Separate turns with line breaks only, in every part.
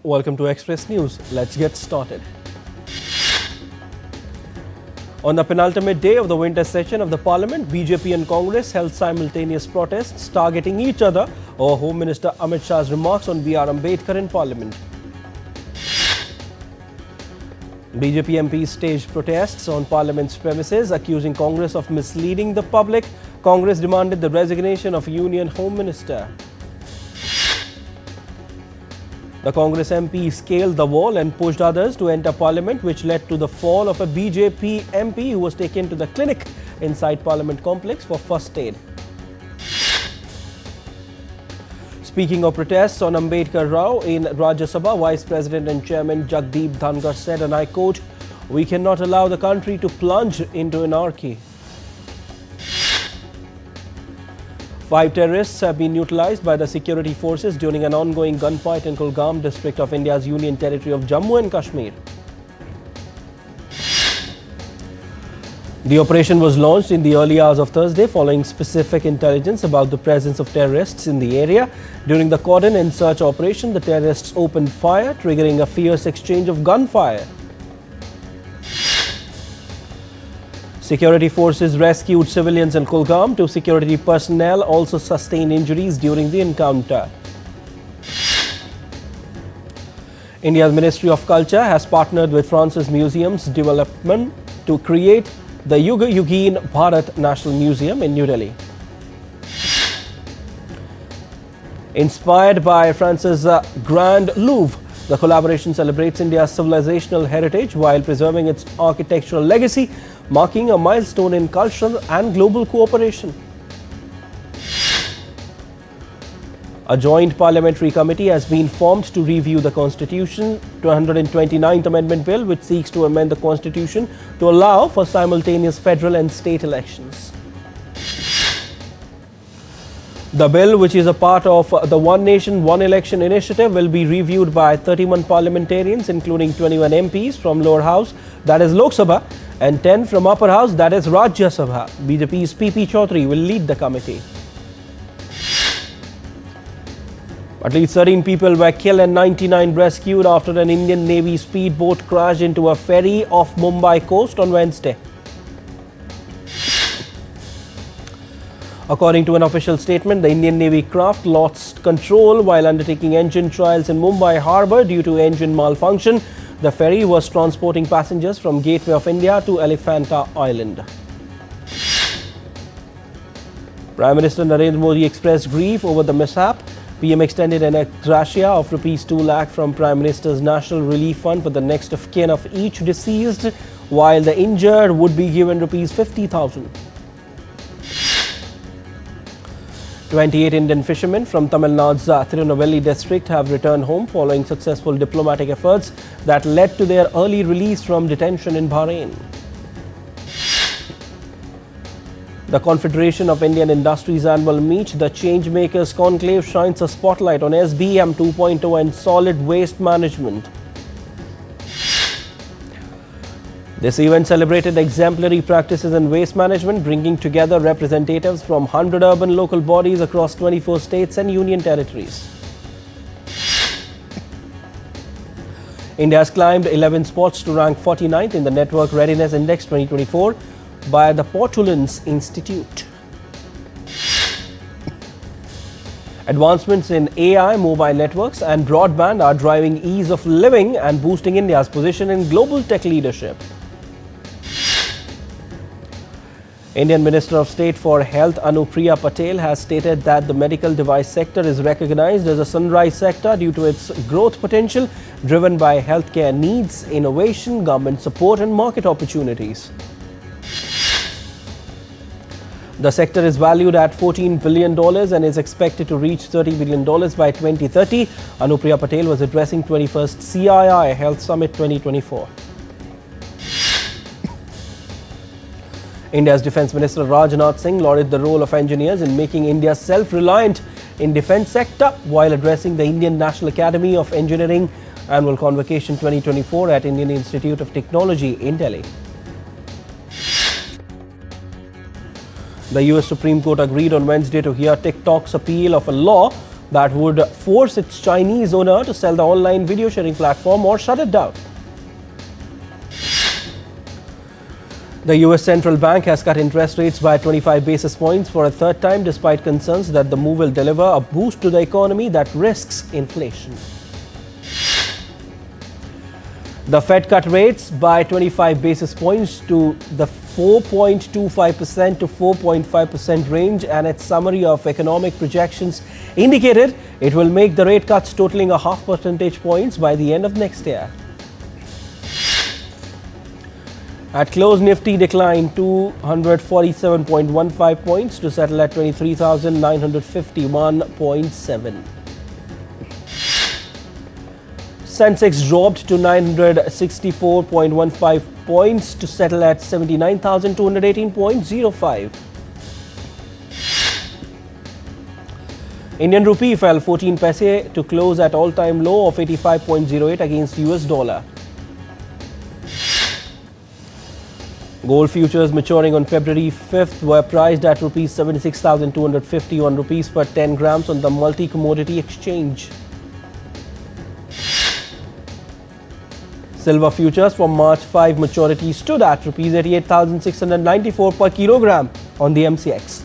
Welcome to Express News. Let's get started. On the penultimate day of the winter session of the Parliament, BJP and Congress held simultaneous protests targeting each other over Home Minister Amit Shah's remarks on B.R. Ambedkar in Parliament. BJP MPs staged protests on Parliament's premises, accusing Congress of misleading the public. Congress demanded the resignation of Union Home Minister. The Congress MP scaled the wall and pushed others to enter Parliament, which led to the fall of a BJP MP who was taken to the clinic inside Parliament complex for first aid. Speaking of protests on Ambedkar Rao in Rajya Sabha, Vice President and Chairman Jagdeep Dhankar said, and I quote, "We cannot allow the country to plunge into anarchy." 5 terrorists have been neutralized by the security forces during an ongoing gunfight in Kulgam district of India's Union Territory of Jammu and Kashmir. The operation was launched in the early hours of Thursday following specific intelligence about the presence of terrorists in the area. During the cordon and search operation, the terrorists opened fire, triggering a fierce exchange of gunfire. Security forces rescued civilians in Kulgam. 2 security personnel also sustained injuries during the encounter. India's Ministry of Culture has partnered with France's Museums Development to create the Yuga Yugin Bharat National Museum in New Delhi. Inspired by France's Grand Louvre, the collaboration celebrates India's civilizational heritage while preserving its architectural legacy, marking a milestone in cultural and global cooperation. A joint parliamentary committee has been formed to review the Constitution 229th Amendment Bill, which seeks to amend the Constitution to allow for simultaneous federal and state elections. The bill, which is a part of the One Nation, One Election initiative, will be reviewed by 31 parliamentarians, including 21 MPs from lower house, that is Lok Sabha, and 10 from upper house, that is Rajya Sabha. BJP's PP Chaudhary will lead the committee. At least 13 people were killed and 99 rescued after an Indian Navy speedboat crashed into a ferry off Mumbai coast on Wednesday. According to an official statement, the Indian Navy craft lost control while undertaking engine trials in Mumbai harbour due to engine malfunction. The ferry was transporting passengers from Gateway of India to Elephanta Island. Prime Minister Narendra Modi expressed grief over the mishap. PM extended an gratia of ₹2 lakh from Prime Minister's National Relief Fund for the next of kin of each deceased, while the injured would be given ₹50,000. 28 Indian fishermen from Tamil Nadu's Tirunelveli district have returned home following successful diplomatic efforts that led to their early release from detention in Bahrain. The Confederation of Indian Industries annual meet, the Changemakers Conclave, shines a spotlight on SBM 2.0 and solid waste management. This event celebrated exemplary practices in waste management, bringing together representatives from 100 urban local bodies across 24 states and union territories. India has climbed 11 spots to rank 49th in the Network Readiness Index 2024 by the Portulans Institute. Advancements in AI, mobile networks and broadband are driving ease of living and boosting India's position in global tech leadership. Indian Minister of State for Health Anupriya Patel has stated that the medical device sector is recognized as a sunrise sector due to its growth potential driven by healthcare needs, innovation, government support and market opportunities. The sector is valued at $14 billion and is expected to reach $30 billion by 2030. Anupriya Patel was addressing 21st CII Health Summit 2024. India's Defence Minister Rajnath Singh lauded the role of engineers in making India self-reliant in defence sector while addressing the Indian National Academy of Engineering Annual Convocation 2024 at Indian Institute of Technology in Delhi. The US Supreme Court agreed on Wednesday to hear TikTok's appeal of a law that would force its Chinese owner to sell the online video sharing platform or shut it down. The US Central Bank has cut interest rates by 25 basis points for a third time, despite concerns that the move will deliver a boost to the economy that risks inflation. The Fed cut rates by 25 basis points to the 4.25% to 4.5% range, and its summary of economic projections indicated it will make the rate cuts totaling a half percentage points by the end of next year. At close, Nifty declined 247.15 points to settle at 23,951.7. Sensex dropped to 964.15 points to settle at 79,218.05. Indian rupee fell 14 paise to close at all-time low of 85.08 against US dollar. Gold futures maturing on February 5th were priced at rupees 76,251 rupees per 10 grams on the multi-commodity exchange. Silver futures for March 5 maturity stood at rupees 88,694 per kilogram on the MCX.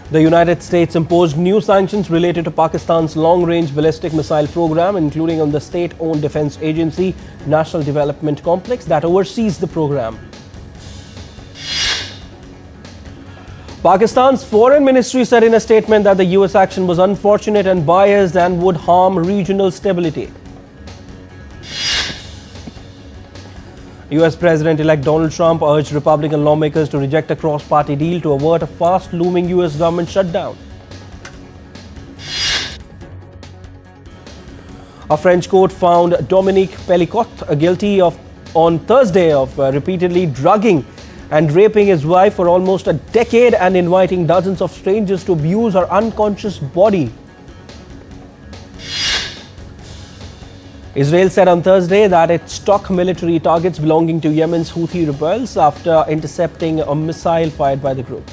The United States imposed new sanctions related to Pakistan's long-range ballistic missile program, including on the state-owned defense agency National Development Complex that oversees the program. Pakistan's foreign ministry said in a statement that the US action was unfortunate and biased and would harm regional stability. US President-elect Donald Trump urged Republican lawmakers to reject a cross-party deal to avert a fast-looming US government shutdown. A French court found Dominique Pellicot guilty on Thursday of repeatedly drugging and raping his wife for almost a decade and inviting dozens of strangers to abuse her unconscious body. Israel said on Thursday that it struck military targets belonging to Yemen's Houthi rebels after intercepting a missile fired by the group.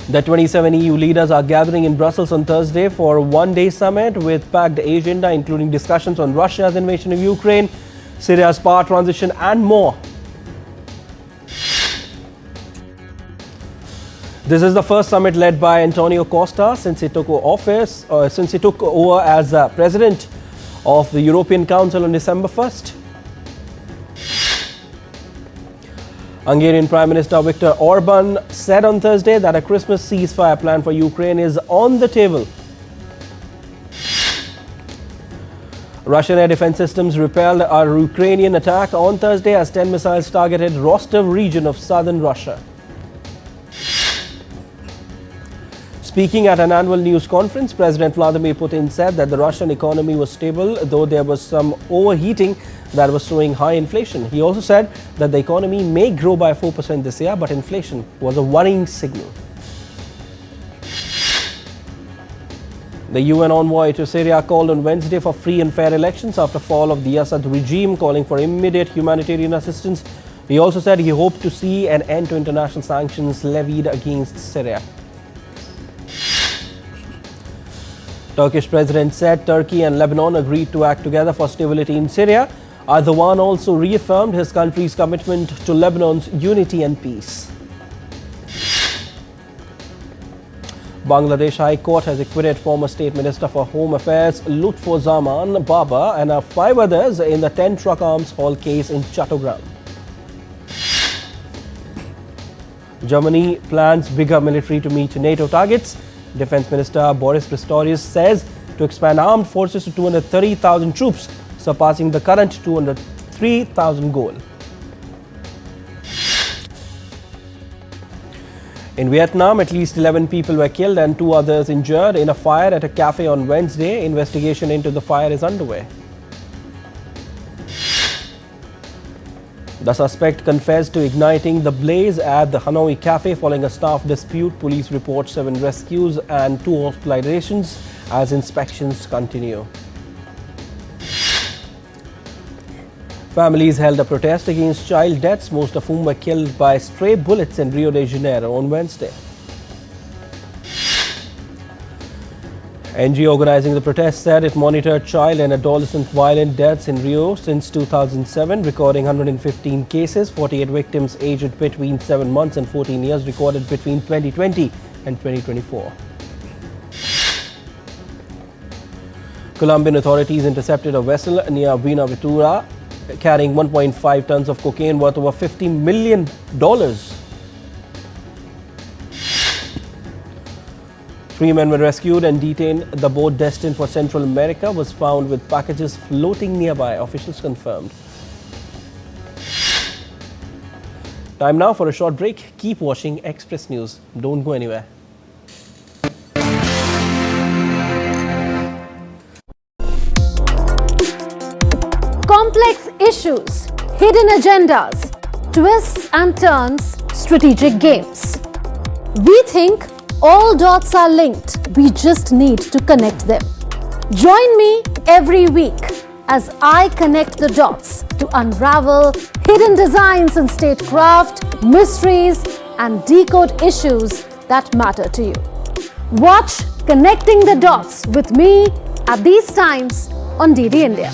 The 27 EU leaders are gathering in Brussels on Thursday for a one-day summit with packed agenda, including discussions on Russia's invasion of Ukraine, Syria's power transition and more. This is the first summit led by Antonio Costa since he took over as president of the European Council on December 1st. Hungarian Prime Minister Viktor Orban said on Thursday that a Christmas ceasefire plan for Ukraine is on the table. Russian air defense systems repelled a Ukrainian attack on Thursday as 10 missiles targeted Rostov region of southern Russia. Speaking at an annual news conference, President Vladimir Putin said that the Russian economy was stable, though there was some overheating that was showing high inflation. He also said that the economy may grow by 4% this year, but inflation was a worrying signal. The UN envoy to Syria called on Wednesday for free and fair elections after fall of the Assad regime, calling for immediate humanitarian assistance. He also said he hoped to see an end to international sanctions levied against Syria. Turkish president said Turkey and Lebanon agreed to act together for stability in Syria. Erdogan also reaffirmed his country's commitment to Lebanon's unity and peace. Bangladesh High Court has acquitted former State Minister for Home Affairs Lutfo Baba and 5 others in the 10 truck arms haul case in Chattogram. Germany plans bigger military to meet NATO targets. Defense Minister Boris Pistorius says to expand armed forces to 230,000 troops, surpassing the current 203,000 goal. In Vietnam, at least 11 people were killed and 2 others injured in a fire at a cafe on Wednesday. Investigation into the fire is underway. The suspect confessed to igniting the blaze at the Hanoi cafe following a staff dispute. Police report 7 rescues and 2 hospitalizations as inspections continue. Families held a protest against child deaths, most of whom were killed by stray bullets in Rio de Janeiro on Wednesday. NG organizing the protest said it monitored child and adolescent violent deaths in Rio since 2007, recording 115 cases, 48 victims aged between 7 months and 14 years recorded between 2020 and 2024. Colombian authorities intercepted a vessel near Buenaventura carrying 1.5 tons of cocaine worth over $50 million. 3 men were rescued and detained. The boat destined for Central America was found with packages floating nearby, officials confirmed. Time now for a short break. Keep watching Express News. Don't go anywhere.
Complex issues, hidden agendas, twists and turns, strategic games. We think all dots are linked. We just need to connect them. Join me every week as I connect the dots to unravel hidden designs in statecraft, mysteries, and decode issues that matter to you. Watch Connecting the Dots with me at these times on DD India.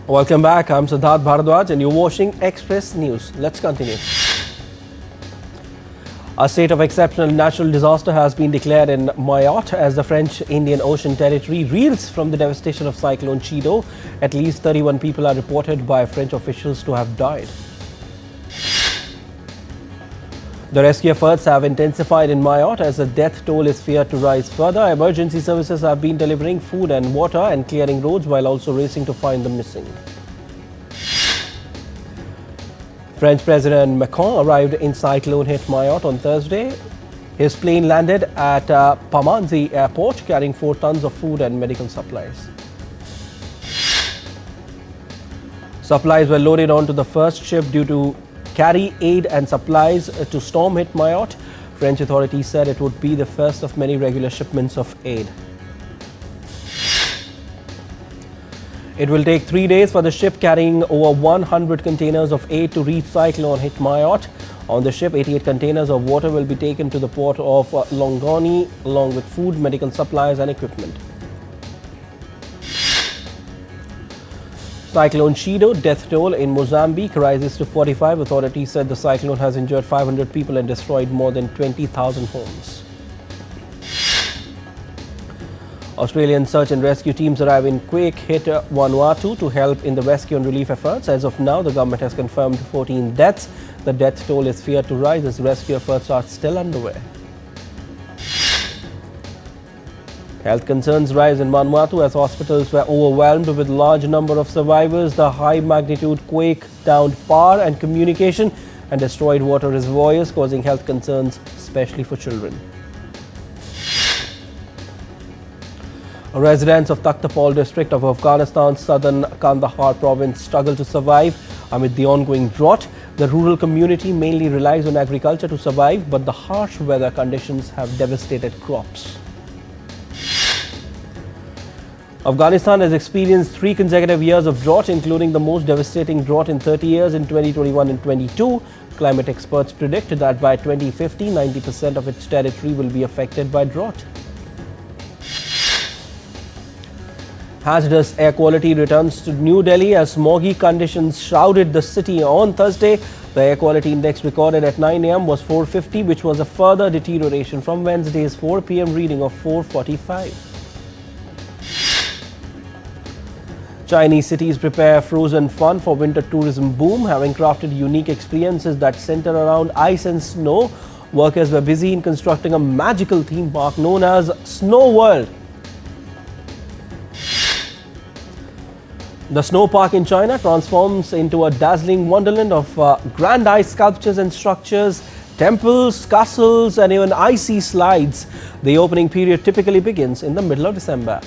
Welcome back. I'm Siddharth Bharadwaj and you're watching Express News. Let's continue. A state of exceptional natural disaster has been declared in Mayotte as the French Indian Ocean territory reels from the devastation of Cyclone Chido. At least 31 people are reported by French officials to have died. The rescue efforts have intensified in Mayotte as the death toll is feared to rise further. Emergency services have been delivering food and water and clearing roads while also racing to find the missing. French President Macron arrived in cyclone-hit Mayotte on Thursday. His plane landed at Pamanzi Airport carrying 4 tons of food and medical supplies. Supplies were loaded onto the first ship due to carry aid and supplies to storm-hit Mayotte. French authorities said it would be the first of many regular shipments of aid. It will take 3 days for the ship carrying over 100 containers of aid to reach cyclone-hit Mayotte. On the ship, 88 containers of water will be taken to the port of Longoni along with food, medical supplies and equipment. Cyclone Chido death toll in Mozambique rises to 45. Authorities said the cyclone has injured 500 people and destroyed more than 20,000 homes. Australian search and rescue teams arrive in quake-hit Vanuatu to help in the rescue and relief efforts. As of now, the government has confirmed 14 deaths. The death toll is feared to rise as rescue efforts are still underway. Health concerns rise in Vanuatu as hospitals were overwhelmed with large number of survivors. The high-magnitude quake downed power and communication and destroyed water reservoirs, causing health concerns, especially for children. Residents of Takhtapol district of Afghanistan's southern Kandahar province struggle to survive amid the ongoing drought. The rural community mainly relies on agriculture to survive, but the harsh weather conditions have devastated crops. Afghanistan has experienced 3 consecutive years of drought, including the most devastating drought in 30 years in 2021 and 22. Climate experts predict that by 2050, 90% of its territory will be affected by drought. Hazardous air quality returns to New Delhi as smoggy conditions shrouded the city on Thursday. The air quality index recorded at 9 a.m. was 450, which was a further deterioration from Wednesday's 4 p.m. reading of 445. Chinese cities prepare frozen fun for winter tourism boom, having crafted unique experiences that center around ice and snow. Workers were busy in constructing a magical theme park known as Snow World. The snow park in China transforms into a dazzling wonderland of grand ice sculptures and structures, temples, castles, and even icy slides. The opening period typically begins in the middle of December.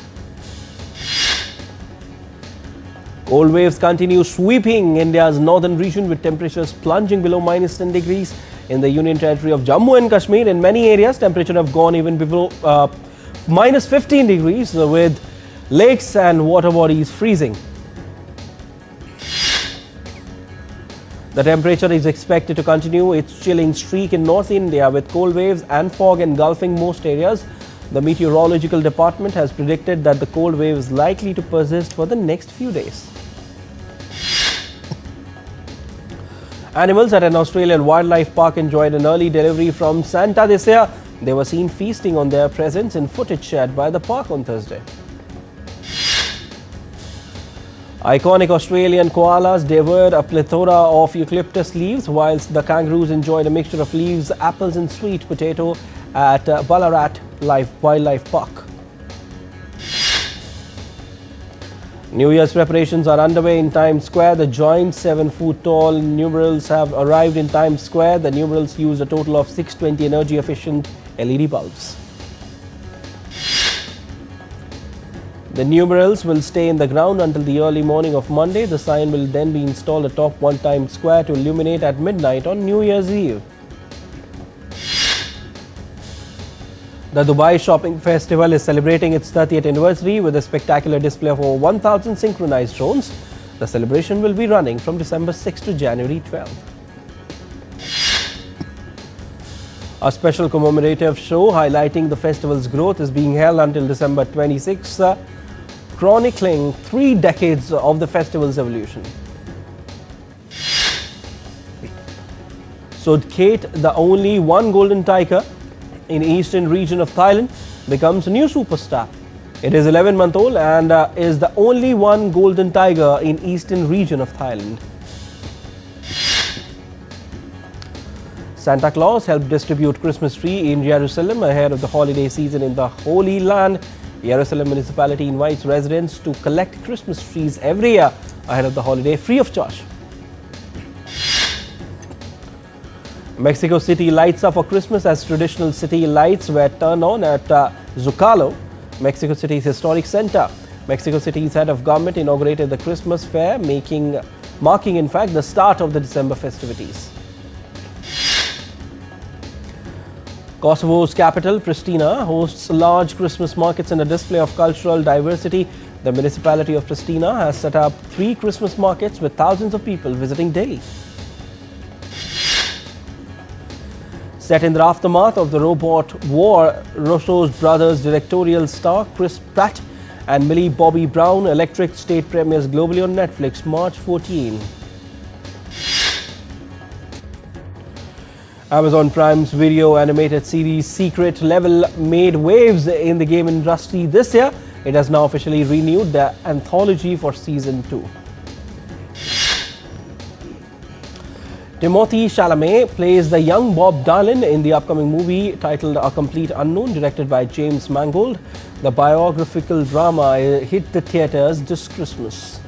Cold waves continue sweeping India's northern region with temperatures plunging below -10 degrees. In the Union Territory of Jammu and Kashmir, in many areas, temperatures have gone even below -15 degrees, with lakes and water bodies freezing. The temperature is expected to continue its chilling streak in North India, with cold waves and fog engulfing most areas. The Meteorological Department has predicted that the cold wave is likely to persist for the next few days. Animals at an Australian wildlife park enjoyed an early delivery from Santa this year. They were seen feasting on their presents in footage shared by the park on Thursday. Iconic Australian koalas devoured a plethora of eucalyptus leaves, whilst the kangaroos enjoyed a mixture of leaves, apples and sweet potato at Ballarat Wildlife Park. New Year's preparations are underway in Times Square. The giant 7-foot-tall numerals have arrived in Times Square. The numerals use a total of 620 energy-efficient LED bulbs. The numerals will stay in the ground until the early morning of Monday. The sign will then be installed atop One Times Square to illuminate at midnight on New Year's Eve. The Dubai Shopping Festival is celebrating its 30th anniversary with a spectacular display of over 1,000 synchronized drones. The celebration will be running from December 6 to January 12. A special commemorative show highlighting the festival's growth is being held until December 26, chronicling 3 decades of the festival's evolution. Sudkhet, the only one golden tiger in eastern region of Thailand, becomes a new superstar. It is 11-month old and is the only one golden tiger in eastern region of Thailand. Santa Claus helped distribute Christmas tree in Jerusalem ahead of the holiday season in the Holy Land. Jerusalem municipality invites residents to collect Christmas trees every year ahead of the holiday free of charge. Mexico City lights up for Christmas as traditional city lights were turned on at Zocalo, Mexico City's historic center. Mexico City's head of government inaugurated the Christmas fair, marking in fact the start of the December festivities. Kosovo's capital, Pristina, hosts large Christmas markets and a display of cultural diversity. The municipality of Pristina has set up 3 Christmas markets with thousands of people visiting daily. Set in the aftermath of the robot war, Russo's brothers directorial star Chris Pratt and Millie Bobby Brown Electric State premieres globally on Netflix March 14. Amazon Prime's video animated series Secret Level made waves in the game industry this year. It has now officially renewed the anthology for season 2. Timothée Chalamet plays the young Bob Dylan in the upcoming movie titled A Complete Unknown, directed by James Mangold. The biographical drama hit the theatres this Christmas.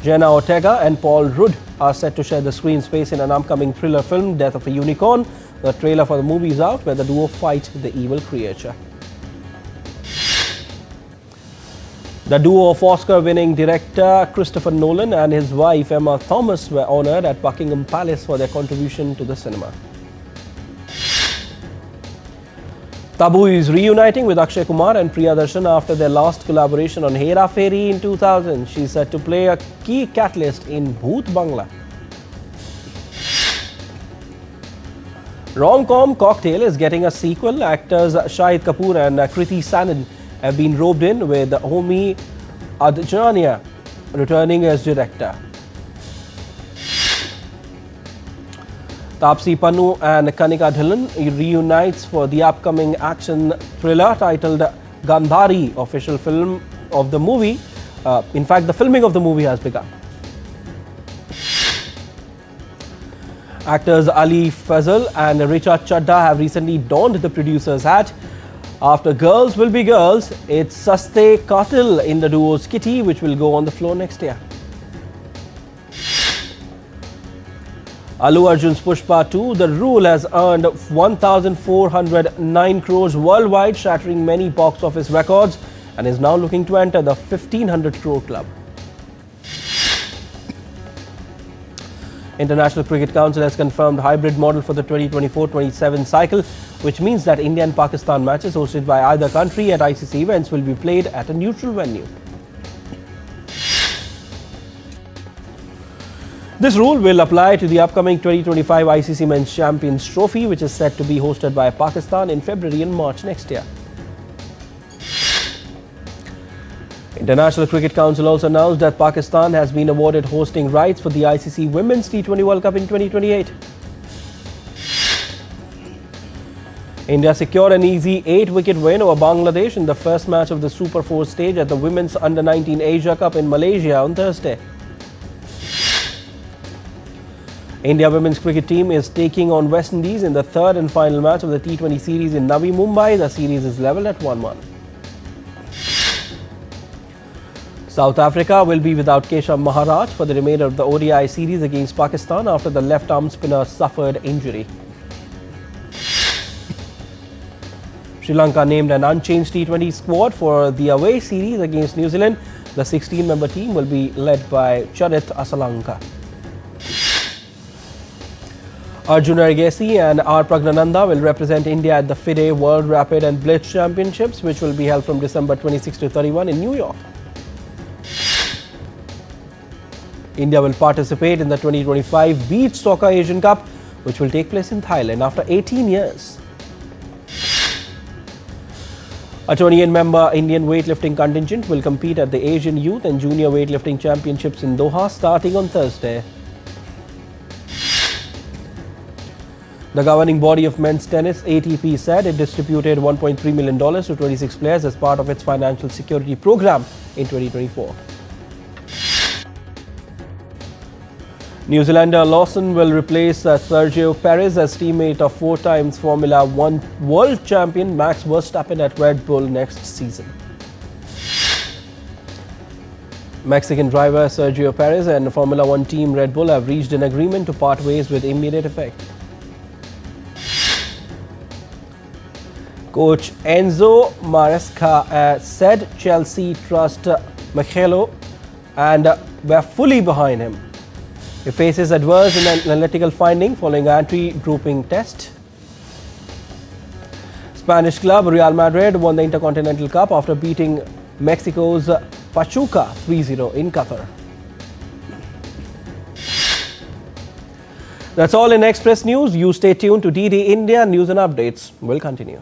Jenna Ortega and Paul Rudd are set to share the screen space in an upcoming thriller film, Death of a Unicorn. The trailer for the movie is out, where the duo fight the evil creature. The duo of Oscar-winning director Christopher Nolan and his wife Emma Thomas were honoured at Buckingham Palace for their contribution to the cinema. Tabu is reuniting with Akshay Kumar and Doordarshan after their last collaboration on Hera Fairy in 2000. She is set to play a key catalyst in Bhoot Bangla. Rom-com Cocktail is getting a sequel. Actors Shahid Kapoor and Kriti Sanon have been roped in, with Homi Adjania returning as director. Taapsee Pannu and Kanika Dhillon reunites for the upcoming action thriller titled Gandhari, official film of the movie. In fact, the filming of the movie has begun. Actors Ali Fazal and Richa Chadda have recently donned the producer's hat. After Girls Will Be Girls, it's Saste Katil in the duo's Kitty, which will go on the floor next year. Allu Arjun's Pushpa 2, The Rule, has earned 1,409 crores worldwide, shattering many box office records, and is now looking to enter the 1,500 crore club. International Cricket Council has confirmed hybrid model for the 2024-27 cycle, which means that India and Pakistan matches hosted by either country at ICC events will be played at a neutral venue. This rule will apply to the upcoming 2025 ICC Men's Champions Trophy, which is set to be hosted by Pakistan in February and March next year. International Cricket Council also announced that Pakistan has been awarded hosting rights for the ICC Women's T20 World Cup in 2028. India secured an easy 8-wicket win over Bangladesh in the first match of the Super 4 stage at the Women's Under-19 Asia Cup in Malaysia on Thursday. India women's cricket team is taking on West Indies in the third and final match of the T20 series in Navi Mumbai. The series is level at 1-1. South Africa will be without Keshav Maharaj for the remainder of the ODI series against Pakistan after the left-arm spinner suffered injury. Sri Lanka named an unchanged T20 squad for the away series against New Zealand. The 16-member team will be led by Charith Asalanka. Arjun Ergesi and R. Pragnananda will represent India at the FIDE World Rapid and Blitz Championships, which will be held from December 26 to 31 in New York. India will participate in the 2025 Beach Soccer Asian Cup, which will take place in Thailand after 18 years. A 28-member Indian weightlifting contingent will compete at the Asian Youth and Junior Weightlifting Championships in Doha starting on Thursday. The governing body of men's tennis, ATP, said it distributed $1.3 million to 26 players as part of its financial security program in 2024. New Zealander Lawson will replace Sergio Perez as teammate of 4 times Formula 1 world champion Max Verstappen at Red Bull next season. Mexican driver Sergio Perez and Formula 1 team Red Bull have reached an agreement to part ways with immediate effect. Coach Enzo Maresca said Chelsea trust Michelo and were fully behind him. He faces adverse and analytical finding following anti-doping test. Spanish club Real Madrid won the Intercontinental Cup after beating Mexico's Pachuca 3-0 in Qatar. That's all in Express News. You stay tuned to DD India. News and updates will continue.